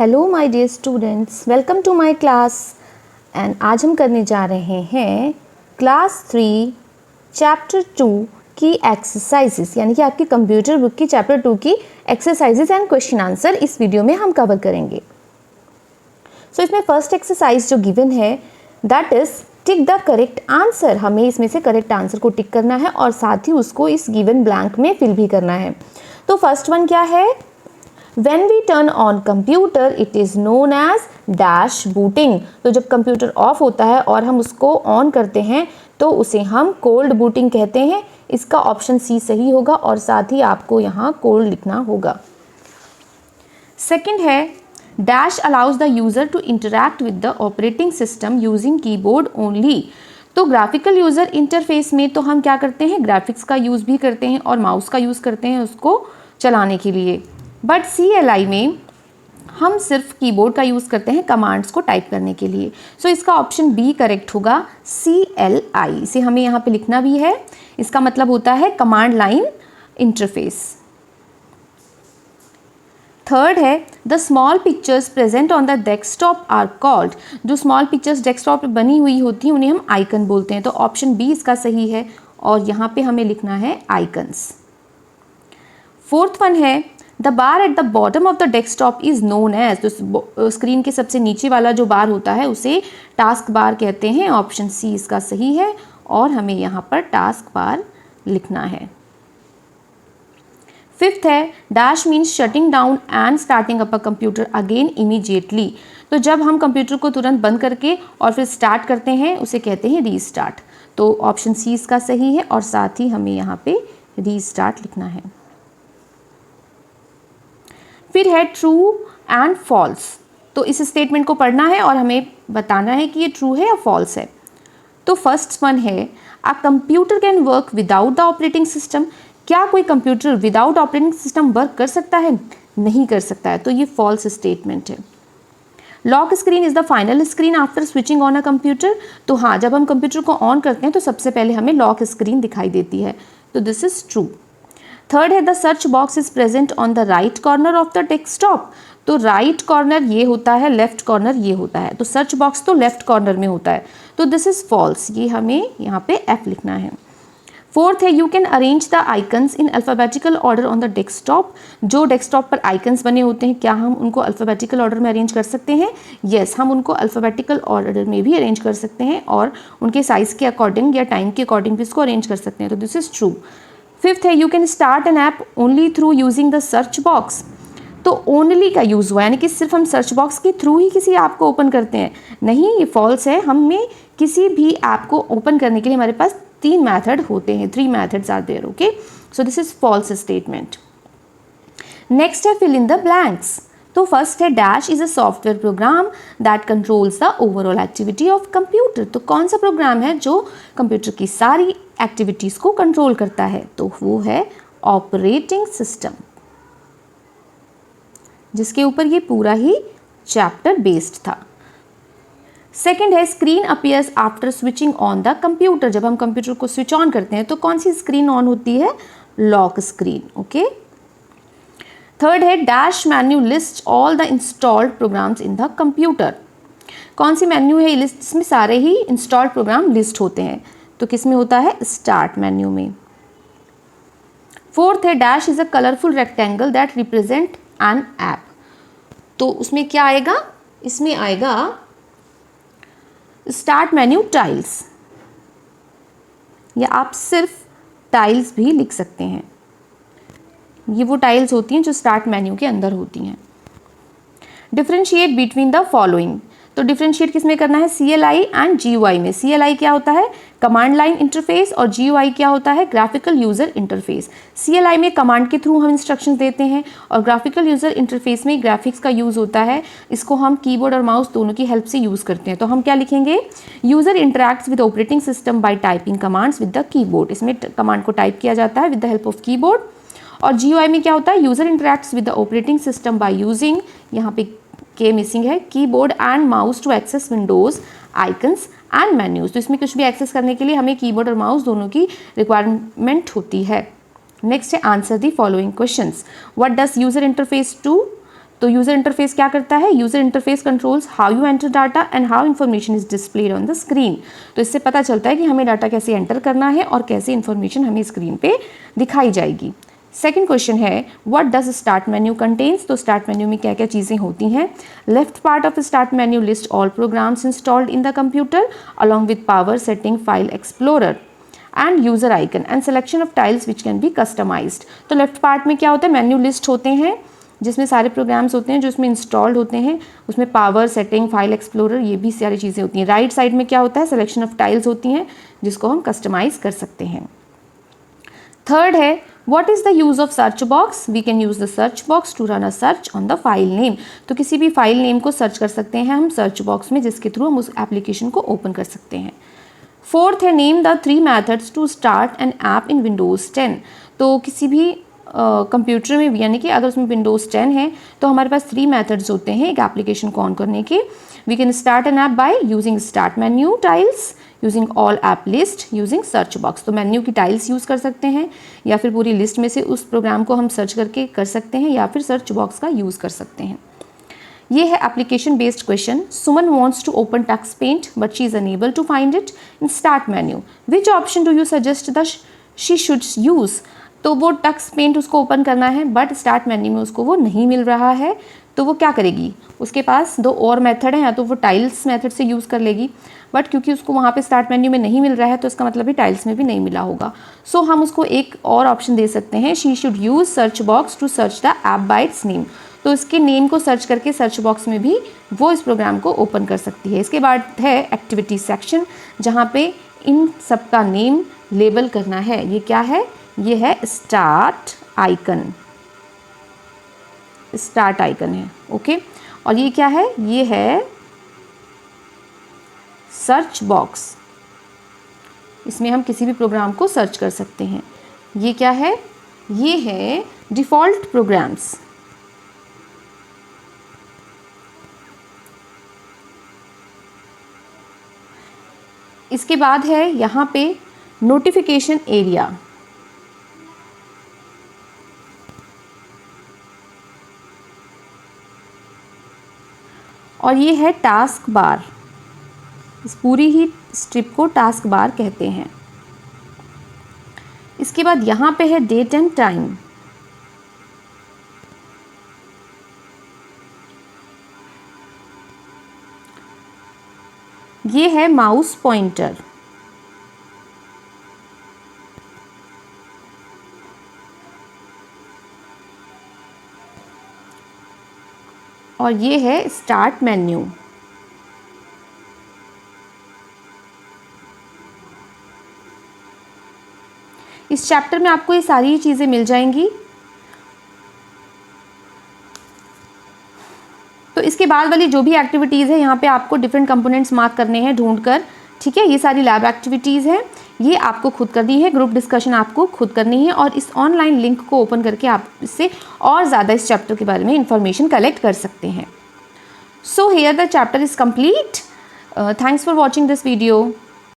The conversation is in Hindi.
Hello my dear students, welcome to my class. And आज हम करने जा रहे हैं क्लास 3 चैप्टर 2 की एक्सरसाइजेस, यानी कि आपकी कंप्यूटर बुक की चैप्टर 2 की एक्सरसाइजेस एंड क्वेश्चन आंसर इस वीडियो में हम कवर करेंगे। सो इसमें फर्स्ट एक्सरसाइज जो गिवन है that is tick the correct answer. हमें इसमें से करेक्ट आंसर को टिक करना है और साथ ही उसको इस गिवन ब्लैंक में फिल भी करना है। तो फर्स्ट वन क्या है? When we turn on computer, it is known as dash booting। तो जब कंप्यूटर ऑफ होता है और हम उसको ऑन करते हैं तो उसे हम कोल्ड बूटिंग कहते हैं। इसका ऑप्शन सी सही होगा और साथ ही आपको यहाँ कोल्ड लिखना होगा। सेकंड है dash allows the user to interact with the operating system using keyboard only। तो ग्राफिकल यूज़र इंटरफेस में तो हम क्या करते हैं, ग्राफिक्स का यूज़ भी करते हैं और माउस का यूज़ करते हैं उसको चलाने के लिए। बट CLI में हम सिर्फ कीबोर्ड का यूज़ करते हैं कमांड्स को टाइप करने के लिए। सो इसका ऑप्शन बी करेक्ट होगा, CLI। इसे हमें यहाँ पे लिखना भी है। इसका मतलब होता है कमांड लाइन इंटरफेस। थर्ड है the small pictures present on the desktop are called. जो स्मॉल पिक्चर्स डेस्कटॉप पे बनी हुई होती हैं उन्हें हम आइकन बोलते हैं। तो ऑप्शन बी इसका सही है और यहाँ पे हमें लिखना है आइकन्स। फोर्थ वन है the bar at the bottom of the desktop is known as. तो स्क्रीन के सबसे नीचे वाला जो बार होता है उसे टास्क बार कहते हैं। ऑप्शन सी इसका सही है और हमें यहाँ पर टास्क बार लिखना है। फिफ्थ है dash means shutting down and starting up a computer again immediately. तो जब हम कंप्यूटर को तुरंत बंद करके और फिर स्टार्ट करते हैं उसे कहते हैं रीस्टार्ट। तो ऑप्शन सी इसका सही है और साथ ही हमें यहाँ पे रीस्टार्ट लिखना है। फिर है ट्रू एंड फॉल्स। तो इस स्टेटमेंट को पढ़ना है और हमें बताना है कि ये ट्रू है या फॉल्स है। तो फर्स्ट वन है a computer can work without the operating system. क्या कोई computer without operating system work कर सकता है? नहीं कर सकता है, तो ये फॉल्स स्टेटमेंट है। Lock screen is the final screen after switching on a computer. तो हाँ, जब हम कंप्यूटर को ऑन करते हैं तो सबसे पहले हमें लॉक स्क्रीन दिखाई देती है, तो दिस इज ट्रू। थर्ड है the search box is present on the right corner of the desktop. तो राइट कॉर्नर ये होता है, लेफ्ट कॉर्नर ये होता है, तो सर्च बॉक्स तो लेफ्ट कॉर्नर में होता है, तो दिस इज फॉल्स। ये हमें यहाँ पे एफ लिखना है। फोर्थ है you can arrange the icons in alphabetical order on the desktop. जो डेस्कटॉप पर आइकन्स बने होते हैं क्या हम उनको अल्फ़ाबेटिकल ऑर्डर में अरेंज कर सकते हैं? यस, हम उनको अल्फ़ाबेटिकल ऑर्डर में भी अरेंज कर सकते हैं और उनके साइज़ के अकॉर्डिंग या टाइम के अकॉर्डिंग भी इसको अरेंज कर सकते हैं, तो दिस इज ट्रू। फिफ्थ है you can start an app only through using the search box. तो ओनली का यूज़ हुआ, यानी कि सिर्फ हम सर्च बॉक्स के थ्रू ही किसी ऐप को ओपन करते हैं। नहीं, ये फॉल्स है। हमें किसी भी ऐप को ओपन करने के लिए हमारे पास 3 मेथड होते हैं, 3 methods are there. Okay, so this is false statement. Next है फिल इन द ब्लैंक्स। तो फर्स्ट है dash is a software program that controls the overall activity of computer. तो कौन सा प्रोग्राम है जो कंप्यूटर की सारी एक्टिविटीज़ को कंट्रोल करता है? तो वो है ऑपरेटिंग सिस्टम, जिसके ऊपर ये पूरा ही चैप्टर बेस्ड था। सेकेंड है screen appears after switching on the computer. जब हम कंप्यूटर को स्विच ऑन करते हैं तो कौन सी स्क्रीन ऑन होती है? Lock screen. ओके। थर्ड है dash menu list all the installed programs in the computer. कौन सी मेन्यू है ये लिस्ट जिसमें सारे ही इंस्टॉल्ड प्रोग्राम लिस्ट होते हैं? तो किस में होता है? स्टार्ट मेन्यू में। फोर्थ है dash is a colourful rectangle that represent N app. तो उसमें क्या आएगा? इसमें आएगा स्टार्ट मेन्यू टाइल्स, या आप सिर्फ टाइल्स भी लिख सकते हैं। ये वो टाइल्स होती हैं जो स्टार्ट मेन्यू के अंदर होती हैं। Differentiate between the following. तो डिफरेंशिएट किस में करना है? CLI एंड GUI में। CLI क्या होता है? कमांड लाइन इंटरफेस, और GUI क्या होता है? Graphical user interface. CLI में कमांड के थ्रू हम इंस्ट्रक्शंस देते हैं और ग्राफिकल यूज़र इंटरफेस में ग्राफिक्स का यूज़ होता है। इसको हम कीबोर्ड और माउस दोनों की हेल्प से यूज़ करते हैं। तो हम क्या लिखेंगे? User interacts with operating system by typing commands with the keyboard. इसमें कमांड को टाइप किया जाता है with the help of keyboard. और GUI में क्या होता है? User interacts with the operating system by using, यहाँ पे के मिसिंग है, keyboard and mouse to access windows, icons and menus. तो इसमें कुछ भी एक्सेस करने के लिए हमें कीबोर्ड और माउस दोनों की रिक्वायरमेंट होती है। नेक्स्ट है answer the following questions. What does user interface do? तो यूज़र इंटरफेस क्या करता है? User interface controls how you enter data and how information is displayed on the screen. तो इससे पता चलता है कि हमें डाटा कैसे एंटर करना है और कैसे इन्फॉर्मेशन हमें स्क्रीन पे दिखाई जाएगी। सेकेंड क्वेश्चन है what does start menu contains. तो स्टार्ट मेन्यू में क्या क्या चीज़ें होती हैं? Left part of start menu list all programs installed in the computer along with power setting file explorer and user icon and selection of tiles which can be customized. तो लेफ्ट पार्ट में क्या होता है? मेन्यू लिस्ट होते हैं जिसमें सारे प्रोग्राम्स होते हैं जो उसमें इंस्टॉल्ड होते हैं, उसमें पावर सेटिंग फाइल एक्सप्लोरर ये भी सारी चीज़ें होती हैं। राइट साइड में क्या होता है? सिलेक्शन ऑफ टाइल्स होती हैं जिसको हम कस्टमाइज कर सकते हैं। थर्ड है what is the use of search box. We can use the search box to run a search on the file name. तो किसी भी फाइल नेम को सर्च कर सकते हैं हम सर्च बॉक्स में, जिसके थ्रू हम उस एप्लीकेशन को ओपन कर सकते हैं। फोर्थ है name the 3 methods to start an app in Windows 10। तो किसी भी कंप्यूटर में यानी कि अगर उसमें विंडोज़ 10 है तो हमारे पास 3 मेथड्स होते हैं एक एप्लीकेशन को ऑन करने के। We can start an app by using start menu tiles, using all app list, using search box. तो मेन्यू की टाइल्स यूज़ कर सकते हैं या फिर पूरी लिस्ट में से उस प्रोग्राम को हम सर्च करके कर सकते हैं या फिर सर्च बॉक्स का यूज़ कर सकते हैं। ये है application based question. Suman wants to open Tux Paint but she is unable to find it in start menu. Which option do you suggest the she should use. तो वो टक्स पेंट उसको ओपन करना है बट स्टार्ट मेन्यू में उसको वो नहीं मिल रहा है, तो वो क्या करेगी? उसके पास 2 और मेथड हैं, या तो वो टाइल्स मेथड से यूज़ कर लेगी, बट क्योंकि उसको वहाँ पे स्टार्ट मेन्यू में नहीं मिल रहा है तो इसका मतलब भी टाइल्स में भी नहीं मिला होगा। सो हम उसको एक और ऑप्शन दे सकते हैं, she should use search box to search the app by its name. तो इसके नेम को सर्च करके सर्च बॉक्स में भी वो इस प्रोग्राम को ओपन कर सकती है। इसके बाद है एक्टिविटी सेक्शन, जहाँ पे इन सब का नेम लेबल करना है। ये क्या है? ये है स्टार्ट आइकन, स्टार्ट आइकन है, ओके। और ये क्या है? ये है सर्च बॉक्स, इसमें हम किसी भी प्रोग्राम को सर्च कर सकते हैं। ये क्या है? ये है डिफ़ॉल्ट प्रोग्राम्स। इसके बाद है यहाँ पे नोटिफिकेशन एरिया। और ये है टास्क बार। इस पूरी ही स्ट्रिप को टास्क बार कहते हैं। इसके बाद यहाँ पे है डेट एंड टाइम। ये है माउस पॉइंटर। और ये है स्टार्ट मेन्यू। इस चैप्टर में आपको ये सारी चीज़ें मिल जाएंगी। तो इसके बाद वाली जो भी एक्टिविटीज़ है यहाँ पे आपको डिफरेंट कंपोनेंट्स मार्क करने हैं ढूंढकर, ठीक है। ये सारी लैब एक्टिविटीज़ हैं, ये आपको खुद करनी है, ग्रुप डिस्कशन आपको खुद करनी है और इस ऑनलाइन लिंक को ओपन करके आप इससे और ज़्यादा इस चैप्टर के बारे में इंफॉर्मेशन कलेक्ट कर सकते हैं। So here the chapter is complete. Thanks for watching this video.